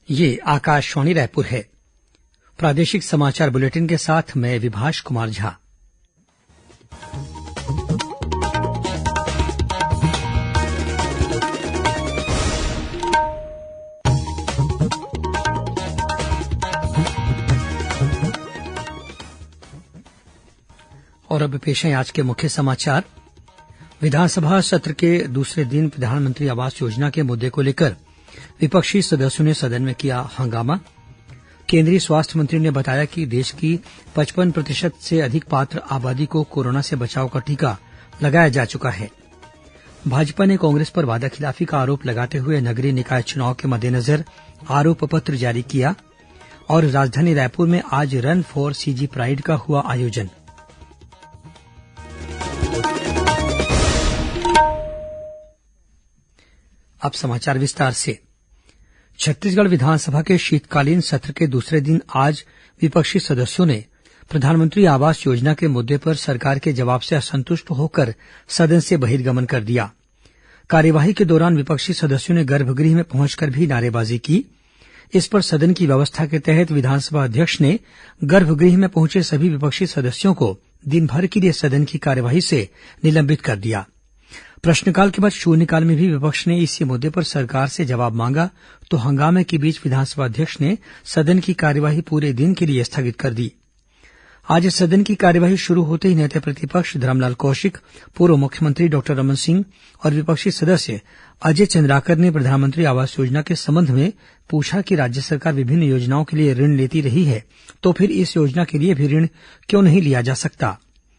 ये आकाशवाणी रायपुर है। प्रादेशिक समाचार बुलेटिन के साथ मैं विभाष कुमार झा। और अब पेश है आज के मुख्य समाचार। विधानसभा सत्र के दूसरे दिन प्रधानमंत्री आवास योजना के मुद्दे को लेकर विपक्षी सदस्यों ने सदन में किया हंगामा। केंद्रीय स्वास्थ्य मंत्री ने बताया कि देश की 55% से अधिक पात्र आबादी को कोरोना से बचाव का टीका लगाया जा चुका है। भाजपा ने कांग्रेस पर वादाखिलाफी का आरोप लगाते हुए नगरीय निकाय चुनाव के मद्देनजर आरोप पत्र जारी किया। और राजधानी रायपुर में आज रन फॉर सीजी प्राइड का हुआ आयोजन। अब समाचार विस्तार से। छत्तीसगढ़ विधानसभा के शीतकालीन सत्र के दूसरे दिन आज विपक्षी सदस्यों ने प्रधानमंत्री आवास योजना के मुद्दे पर सरकार के जवाब से असंतुष्ट होकर सदन से बहिर्गमन कर दिया। कार्यवाही के दौरान विपक्षी सदस्यों ने गर्भगृह में पहुंचकर भी नारेबाजी की। इस पर सदन की व्यवस्था के तहत विधानसभा अध्यक्ष ने गर्भगृह में पहुंचे सभी विपक्षी सदस्यों को दिन भर के लिए सदन की कार्यवाही से निलंबित कर दिया। प्रश्नकाल के बाद शून्यकाल में भी विपक्ष ने इसी मुद्दे पर सरकार से जवाब मांगा तो हंगामे के बीच विधानसभा अध्यक्ष ने सदन की कार्यवाही पूरे दिन के लिए स्थगित कर दी। आज सदन की कार्यवाही शुरू होते ही नेता प्रतिपक्ष धरमलाल कौशिक, पूर्व मुख्यमंत्री डॉक्टर रमन सिंह और विपक्षी सदस्य अजय चंद्राकर ने प्रधानमंत्री आवास योजना के संबंध में पूछा कि राज्य सरकार विभिन्न योजनाओं के लिए ऋण लेती रही है तो फिर इस योजना के लिए भी ऋण क्यों नहीं लिया जा सकता।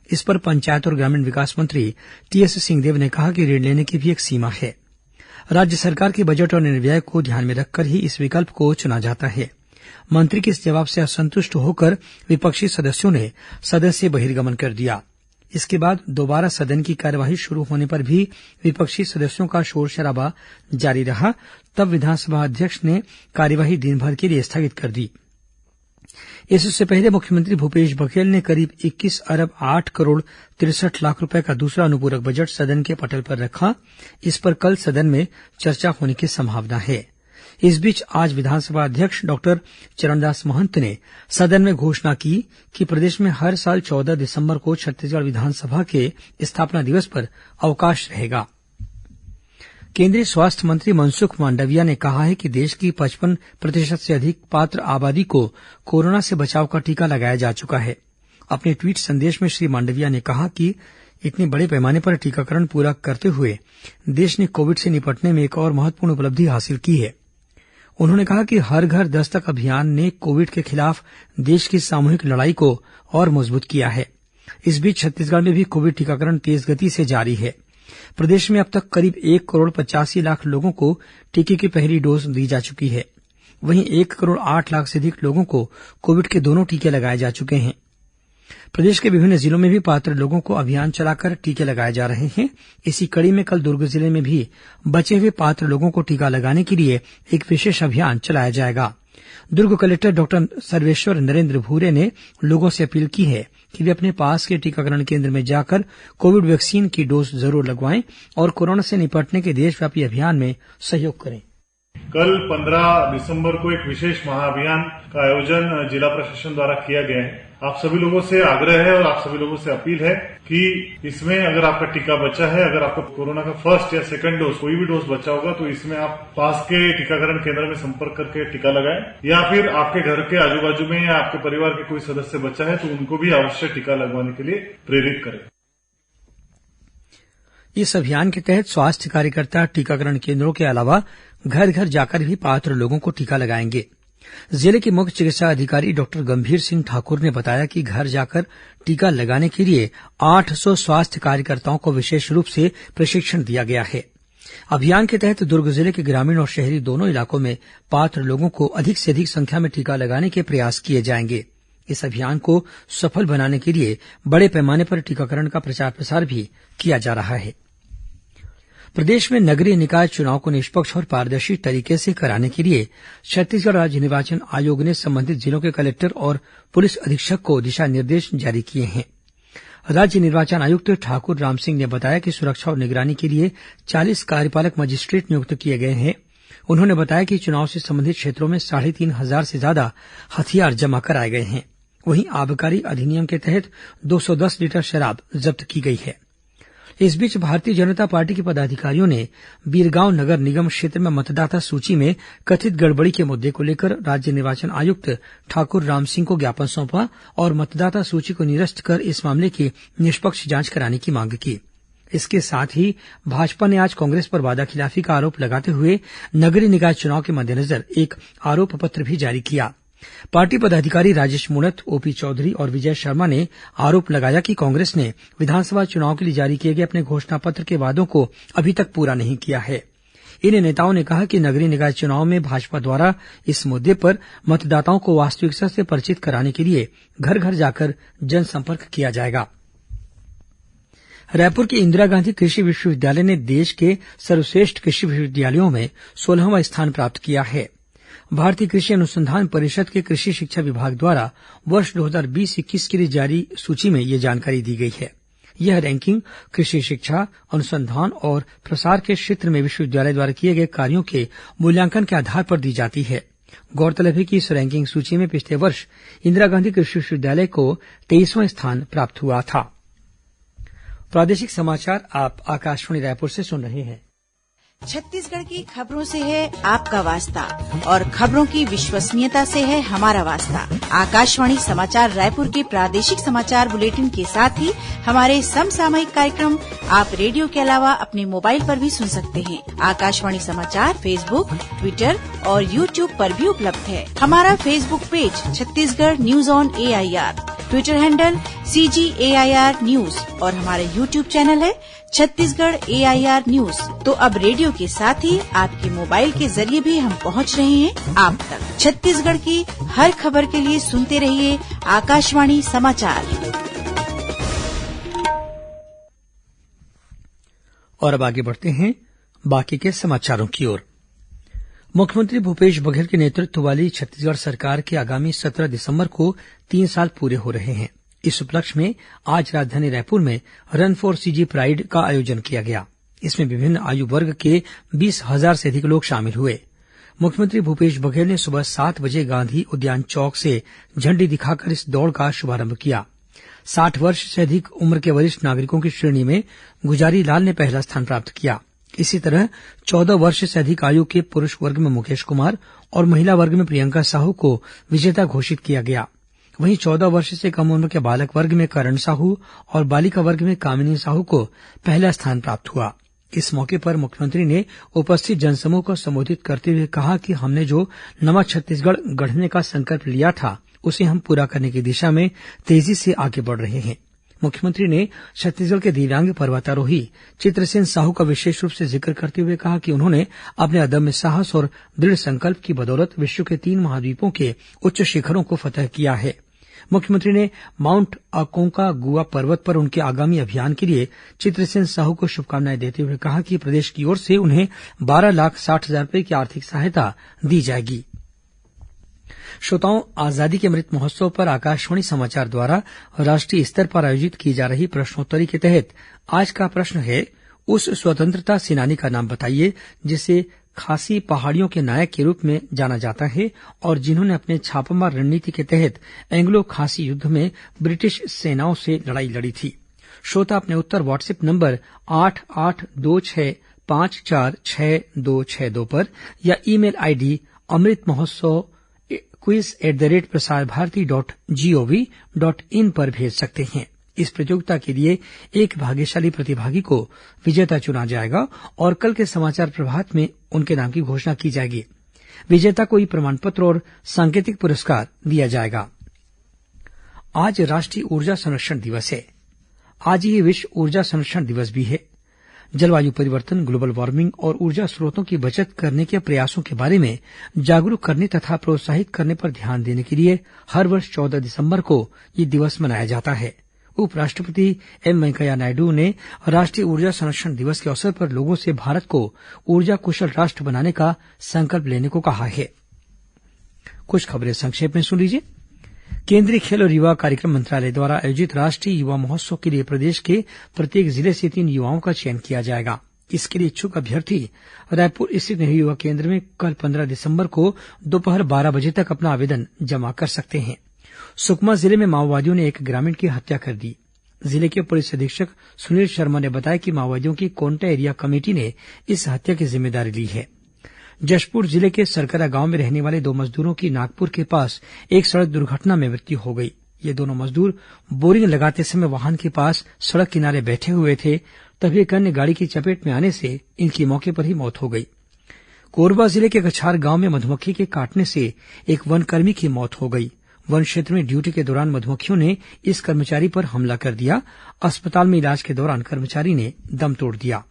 इस पर पंचायत और ग्रामीण विकास मंत्री टीएस सिंहदेव ने कहा कि ऋण लेने की भी एक सीमा है। राज्य सरकार के बजट और निर्व्यय को ध्यान में रखकर ही इस विकल्प को चुना जाता है। मंत्री के इस जवाब से असंतुष्ट होकर विपक्षी सदस्यों ने सदन से बहिर्गमन कर दिया। इसके बाद दोबारा सदन की कार्यवाही शुरू होने पर भी विपक्षी सदस्यों का शोर शराबा जारी रहा। तब विधानसभा अध्यक्ष ने कार्यवाही दिन भर के लिए स्थगित कर दी। इससे पहले मुख्यमंत्री भूपेश बघेल ने करीब 21 अरब 8 करोड़ 63 लाख रुपए का दूसरा अनुपूरक बजट सदन के पटल पर रखा। इस पर कल सदन में चर्चा होने की संभावना है। इस बीच आज विधानसभा अध्यक्ष डॉक्टर चरणदास महंत ने सदन में घोषणा की कि प्रदेश में हर साल 14 दिसंबर को छत्तीसगढ़ विधानसभा के स्थापना दिवस पर अवकाश रहेगा। केंद्रीय स्वास्थ्य मंत्री मनसुख मांडविया ने कहा है कि देश की 55% से अधिक पात्र आबादी को कोरोना से बचाव का टीका लगाया जा चुका है। अपने ट्वीट संदेश में श्री मांडविया ने कहा कि इतने बड़े पैमाने पर टीकाकरण पूरा करते हुए देश ने कोविड से निपटने में एक और महत्वपूर्ण उपलब्धि हासिल की है। उन्होंने कहा कि हर घर दस्तक अभियान ने कोविड के खिलाफ देश की सामूहिक लड़ाई को और मजबूत किया है। इस बीच छत्तीसगढ़ में भी कोविड टीकाकरण तेज गति से जारी है। प्रदेश में अब तक करीब 1 करोड़ 85 लाख लोगों को टीके की पहली डोज दी जा चुकी है। वहीं 1 करोड़ 8 लाख से अधिक लोगों को कोविड के दोनों टीके लगाए जा चुके हैं। प्रदेश के विभिन्न जिलों में भी पात्र लोगों को अभियान चलाकर टीके लगाए जा रहे हैं। इसी कड़ी में कल दुर्ग जिले में भी बचे हुए पात्र लोगों को टीका लगाने के लिए एक विशेष अभियान चलाया जाएगा। दुर्ग कलेक्टर डॉक्टर सर्वेश्वर नरेंद्र भूरे ने लोगों से अपील की है कि वे अपने पास के टीकाकरण केंद्र में जाकर कोविड वैक्सीन की डोज जरूर लगवाएं और कोरोना से निपटने के देशव्यापी अभियान में सहयोग करें। कल 15 दिसंबर को एक विशेष महाअभियान का आयोजन जिला प्रशासन द्वारा किया गया है। आप सभी लोगों से आग्रह है और आप सभी लोगों से अपील है कि इसमें अगर आपका टीका बचा है, अगर आपका कोरोना का फर्स्ट या सेकंड डोज कोई भी डोज बचा होगा तो इसमें आप पास के टीकाकरण केंद्र में संपर्क करके टीका लगाएं या फिर आपके घर के आजू बाजू में या आपके परिवार के कोई सदस्य बचा है तो उनको भी अवश्य टीका लगवाने के लिए प्रेरित करें। इस अभियान के तहत स्वास्थ्य कार्यकर्ता टीकाकरण केंद्रों के अलावा घर घर जाकर भी पात्र लोगों को टीका लगाएंगे। जिले के मुख्य चिकित्सा अधिकारी डॉक्टर गंभीर सिंह ठाकुर ने बताया कि घर जाकर टीका लगाने के लिए 800 स्वास्थ्य कार्यकर्ताओं को विशेष रूप से प्रशिक्षण दिया गया है। अभियान के तहत दुर्ग जिले के ग्रामीण और शहरी दोनों इलाकों में पात्र लोगों को अधिक से अधिक संख्या में टीका लगाने के प्रयास किए जाएंगे। इस अभियान को सफल बनाने के लिए बड़े पैमाने पर टीकाकरण का प्रचार प्रसार भी किया जा रहा है। प्रदेश में नगरीय निकाय चुनाव को निष्पक्ष और पारदर्शी तरीके से कराने के लिए छत्तीसगढ़ राज्य निर्वाचन आयोग ने संबंधित जिलों के कलेक्टर और पुलिस अधीक्षक को दिशा निर्देश जारी किए हैं। राज्य निर्वाचन आयुक्त ठाकुर रामसिंह ने बताया कि सुरक्षा और निगरानी के लिए 40 कार्यपालक मजिस्ट्रेट नियुक्त किए गए हैं। उन्होंने बताया कि चुनाव से संबंधित क्षेत्रों में 3,500 से ज्यादा हथियार जमा कराए गए हैं। वहीं आबकारी अधिनियम के तहत 210 लीटर शराब जब्त की गई है। इस बीच भारतीय जनता पार्टी के पदाधिकारियों ने बीरगांव नगर निगम क्षेत्र में मतदाता सूची में कथित गड़बड़ी के मुद्दे को लेकर राज्य निर्वाचन आयुक्त ठाकुर रामसिंह को ज्ञापन सौंपा और मतदाता सूची को निरस्त कर इस मामले की निष्पक्ष जांच कराने की मांग की। इसके साथ ही भाजपा ने आज कांग्रेस पर वादाखिलाफी का आरोप लगाते हुए नगरीय निकाय चुनाव के मद्देनजर एक आरोप पत्र भी जारी किया। पार्टी पदाधिकारी राजेश मूणत, ओपी चौधरी और विजय शर्मा ने आरोप लगाया कि कांग्रेस ने विधानसभा चुनाव के लिए जारी किए गए अपने घोषणा पत्र के वादों को अभी तक पूरा नहीं किया है। इन नेताओं ने कहा कि नगरीय निकाय चुनाव में भाजपा द्वारा इस मुद्दे पर मतदाताओं को वास्तविकता से परिचित कराने के लिए घर घर जाकर जनसंपर्क किया जाएगा। रायपुर के इंदिरा गांधी कृषि विश्वविद्यालय ने देश के सर्वश्रेष्ठ कृषि विश्वविद्यालयों में 16वां स्थान प्राप्त किया है। भारतीय कृषि अनुसंधान परिषद के कृषि शिक्षा विभाग द्वारा वर्ष 2020-21 के लिए जारी सूची में यह जानकारी दी गई है। यह रैंकिंग कृषि शिक्षा, अनुसंधान और प्रसार के क्षेत्र में विश्वविद्यालय द्वारा किए गए कार्यों के मूल्यांकन के आधार पर दी जाती है। गौरतलब है कि इस रैंकिंग सूची में पिछले वर्ष इंदिरा गांधी कृषि विश्वविद्यालय को 23वां स्थान प्राप्त हुआ था। प्रादेशिक समाचार आप आकाशवाणी रायपुर से सुन रहे हैं। छत्तीसगढ़ की खबरों से है आपका वास्ता और खबरों की विश्वसनीयता से है हमारा वास्ता। आकाशवाणी समाचार रायपुर के प्रादेशिक समाचार बुलेटिन के साथ ही हमारे समसामयिक कार्यक्रम आप रेडियो के अलावा अपने मोबाइल पर भी सुन सकते हैं। आकाशवाणी समाचार फेसबुक, ट्विटर और यूट्यूब पर भी उपलब्ध है। हमारा Facebook page Chhattisgarh news on AIR, Twitter handle CGAIR news और हमारा यूट्यूब चैनल है छत्तीसगढ़ AIR न्यूज। तो अब रेडियो के साथ ही आपके मोबाइल के जरिए भी हम पहुंच रहे हैं आप तक। छत्तीसगढ़ की हर खबर के लिए सुनते रहिए आकाशवाणी समाचार। और अब आगे बढ़ते हैं बाकी के समाचारों की ओर। मुख्यमंत्री भूपेश बघेल के नेतृत्व वाली छत्तीसगढ़ सरकार के आगामी 17 दिसंबर को 3 साल पूरे हो रहे हैं। इस उपलक्ष्य में आज राजधानी रायपुर में रन फॉर CG प्राइड का आयोजन किया गया। इसमें विभिन्न आयु वर्ग के 20,000 से अधिक लोग शामिल हुए। मुख्यमंत्री भूपेश बघेल ने सुबह 7 बजे गांधी उद्यान चौक से झंडी दिखाकर इस दौड़ का शुभारंभ किया। 60 वर्ष से अधिक उम्र के वरिष्ठ नागरिकों की श्रेणी में गुजारी लाल ने पहला स्थान प्राप्त किया। इसी तरह 14 वर्ष से अधिक आयु के पुरुष वर्ग में मुकेश कुमार और महिला वर्ग में प्रियंका साहू को विजेता घोषित किया गया। वहीं 14 वर्ष से कम उम्र के बालक वर्ग में करण साहू और बालिका वर्ग में कामिनी साहू को पहला स्थान प्राप्त हुआ। इस मौके पर मुख्यमंत्री ने उपस्थित जनसमूह को संबोधित करते हुए कहा कि हमने जो नवा छत्तीसगढ़ गढ़ने का संकल्प लिया था उसे हम पूरा करने की दिशा में तेजी से आगे बढ़ रहे हैं। मुख्यमंत्री ने छत्तीसगढ़ के दिव्यांग पर्वतारोही चित्रसेन साहू का विशेष रूप से जिक्र करते हुए कहा कि उन्होंने अपने अदम्य साहस और दृढ़ संकल्प की बदौलत विश्व के 3 महाद्वीपों के उच्च शिखरों को फतह किया है। मुख्यमंत्री ने माउंट अकोंकागुआ पर्वत पर उनके आगामी अभियान के लिए चित्रसेन साहू को शुभकामनाएं देते हुए कहा कि प्रदेश की ओर से उन्हें 12,60,000 रुपये की आर्थिक सहायता दी जाएगी। श्रोताओं, आजादी के अमृत महोत्सव पर आकाशवाणी समाचार द्वारा राष्ट्रीय स्तर पर आयोजित की जा रही प्रश्नोत्तरी के तहत आज का प्रश्न है, उस स्वतंत्रता सेनानी का नाम बताइए जिसे खासी पहाड़ियों के नायक के रूप में जाना जाता है और जिन्होंने अपने छापामार रणनीति के तहत एंग्लो खासी युद्ध में ब्रिटिश सेनाओं से लड़ाई लड़ी थी। श्रोता अपने उत्तर व्हाट्सएप नंबर 8826546262 पर या ईमेल आईडी amritmahotsav@prasarbharati.gov.in पर भेज सकते हैं। इस प्रतियोगिता के लिए एक भाग्यशाली प्रतिभागी को विजेता चुना जाएगा और कल के समाचार प्रभात में उनके नाम की घोषणा की जाएगी। विजेता को प्रमाण पत्र और सांकेतिक पुरस्कार दिया जाएगा। आज राष्ट्रीय ऊर्जा संरक्षण दिवस है। आज ही विश्व ऊर्जा संरक्षण दिवस भी है। जलवायु परिवर्तन, ग्लोबल वार्मिंग और ऊर्जा स्रोतों की बचत करने के प्रयासों के बारे में जागरूक करने तथा प्रोत्साहित करने पर ध्यान देने के लिए हर वर्ष 14 दिसंबर को यह दिवस मनाया जाता है। उपराष्ट्रपति एम वेंकैया नायडू ने राष्ट्रीय ऊर्जा संरक्षण दिवस के अवसर पर लोगों से भारत को ऊर्जा कुशल राष्ट्र बनाने का संकल्प लेने को कहा है। कुछ खबरें संक्षेप में सुन लीजिए। केंद्रीय खेल और युवा कार्यक्रम मंत्रालय द्वारा आयोजित राष्ट्रीय युवा महोत्सव के लिए प्रदेश के प्रत्येक जिले से 3 युवाओं का चयन किया जाएगा। इसके लिए इच्छुक अभ्यर्थी रायपुर स्थित नेहरू युवा केंद्र में कल 15 दिसंबर को दोपहर 12 बजे तक अपना आवेदन जमा कर सकते हैं। सुकमा जिले में माओवादियों ने एक ग्रामीण की हत्या कर दी। जिले के पुलिस अधीक्षक सुनील शर्मा ने बताया कि माओवादियों की कोंटा एरिया कमेटी ने इस हत्या की जिम्मेदारी ली है। जशपुर जिले के सरकरा गांव में रहने वाले 2 मजदूरों की नागपुर के पास एक सड़क दुर्घटना में मृत्यु हो गई। ये दोनों मजदूर बोरिंग लगाते समय वाहन के पास सड़क किनारे बैठे हुए थे, तभी एक अन्य गाड़ी की चपेट में आने से इनकी मौके पर ही मौत हो गई। कोरबा जिले के कछार गांव में मधुमक्खी के काटने से एक वनकर्मी की मौत हो गई। वन क्षेत्र में ड्यूटी के दौरान मधुमक्खियों ने इस कर्मचारी पर हमला कर दिया। अस्पताल में इलाज के दौरान कर्मचारी ने दम तोड़ दिया।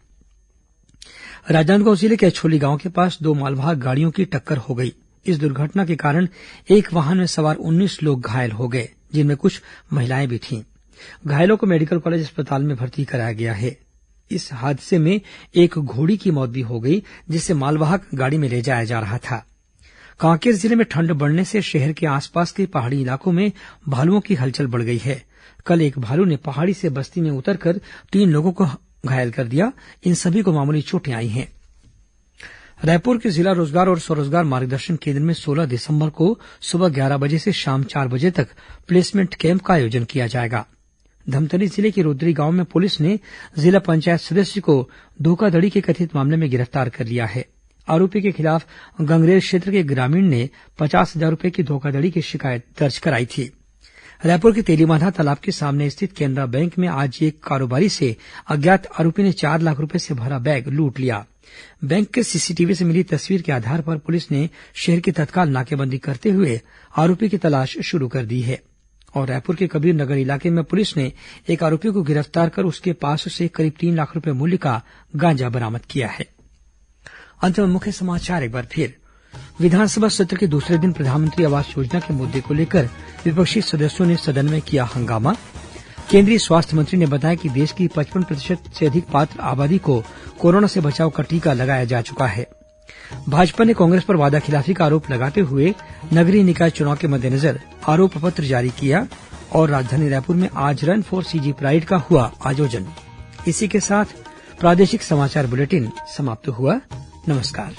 राजनांदगांव जिले के अछोली गांव के पास 2 मालवाहक गाड़ियों की टक्कर हो गई। इस दुर्घटना के कारण एक वाहन में सवार 19 लोग घायल हो गए, जिनमें कुछ महिलाएं भी थीं। घायलों को मेडिकल कॉलेज अस्पताल में भर्ती कराया गया है। इस हादसे में एक घोड़ी की मौत भी हो गई, जिसे मालवाहक गाड़ी में ले जाया जा रहा था। कांकेर जिले में ठंड बढ़ने से शहर के आसपास के पहाड़ी इलाकों में भालुओं की हलचल बढ़ गई है। कल एक भालू ने पहाड़ी से बस्ती में उतरकर 3 लोगों को घायल कर दिया। इन सभी को मामूली चोटें आई हैं। रायपुर के जिला रोजगार और स्वरोजगार मार्गदर्शन केंद्र में 16 दिसंबर को सुबह 11 बजे से शाम 4 बजे तक प्लेसमेंट कैंप का आयोजन किया जाएगा। धमतरी जिले के रुद्री गांव में पुलिस ने जिला पंचायत सदस्य को धोखाधड़ी के कथित मामले में गिरफ्तार कर लिया है। आरोपी के खिलाफ गंगरेल क्षेत्र के ग्रामीण ने 50,000 रूपये की धोखाधड़ी की शिकायत दर्ज कराई थी। रायपुर के तेलीमाधा तालाब के सामने स्थित केनरा बैंक में आज एक कारोबारी से अज्ञात आरोपी ने 4 लाख रूपये से भरा बैग लूट लिया। बैंक के सीसीटीवी से मिली तस्वीर के आधार पर पुलिस ने शहर की तत्काल नाकेबंदी करते हुए आरोपी की तलाश शुरू कर दी है। और रायपुर के कबीर नगर इलाके में पुलिस ने एक आरोपी को गिरफ्तार कर उसके पास से करीब 3 लाख रूपये मूल्य का गांजा बरामद किया है। अंत में मुख्य समाचार एक बार फिर। विधानसभा सत्र के दूसरे दिन प्रधानमंत्री आवास योजना के मुद्दे को लेकर विपक्षी सदस्यों ने सदन में किया हंगामा। केंद्रीय स्वास्थ्य मंत्री ने बताया कि देश की 55% से अधिक पात्र आबादी को कोरोना से बचाव का टीका लगाया जा चुका है। भाजपा ने कांग्रेस पर वादाखिलाफी का आरोप लगाते हुए नगरीय निकाय चुनाव के मद्देनजर आरोप पत्र जारी किया। और राजधानी रायपुर में आज रन फॉर सीजी प्राइड का हुआ आयोजन। इसी के साथ प्रादेशिक समाचार बुलेटिन समाप्त हुआ। नमस्कार।